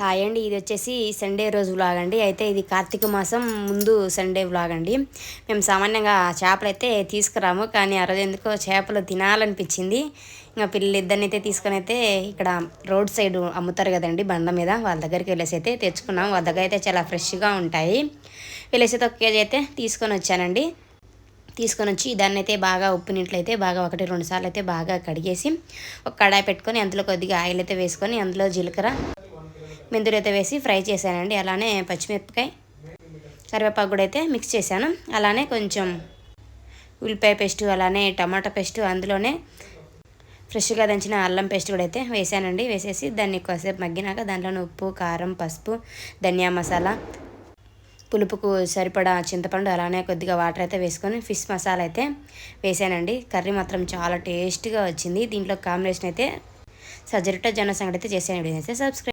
Hi అండి, ఇది వచ్చేసి సండే రోజు వ్లాగ్ అండి. అయితే ఇది కార్తీక మాసం ముందు సండే వ్లాగ్ అండి. మేము సామాన్యంగా చేపలు అయితే తీసుకురాము, కానీ ఆ రోజు ఎందుకో చేపలు తినాలనిపించింది. ఇంకా పిల్లలిద్దరిని అయితే తీసుకొని అయితే ఇక్కడ రోడ్ సైడ్ అమ్ముతారు కదండి బండ మీద, వాళ్ళ దగ్గరికి వెళ్ళేసి అయితే తెచ్చుకున్నాం. వాళ్ళ దగ్గర అయితే చాలా ఫ్రెష్గా ఉంటాయి. వెళ్ళేసి అయితే 1 కేజీ అయితే తీసుకొని వచ్చానండి. తీసుకొని వచ్చి దాన్ని అయితే బాగా ఉప్పు నీటిలో అయితే బాగా 1-2 సార్లు అయితే బాగా కడిగేసి ఒక కడాయి పెట్టుకొని అందులో కొద్దిగా ఆయిల్ అయితే వేసుకొని అందులో జీలకర్ర మెంతులు అయితే వేసి ఫ్రై చేశానండి. అలానే పచ్చిమిరపకాయ కరివేపాకు కూడా అయితే మిక్స్ చేశాను. అలానే కొంచెం ఉల్లిపాయ పేస్టు, అలానే టమాటా పేస్టు, అందులోనే ఫ్రెష్గా దంచిన అల్లం పేస్ట్ కూడా అయితే వేసానండి. వేసేసి దాన్ని కొద్దిసేపు మగ్గినాక దాంట్లోనే ఉప్పు, కారం, పసుపు, ధనియా మసాలా, పులుపుకు సరిపడా చింతపండు, అలానే కొద్దిగా వాటర్ అయితే వేసుకొని ఫిష్ మసాలా అయితే వేసానండి. కర్రీ మాత్రం చాలా టేస్ట్గా వచ్చింది. దీంట్లో కాంబినేషన్ అయితే సజ్జరొట్టె జొన్న సంగటి అయితే చేసానండి. సబ్స్క్రైబ్.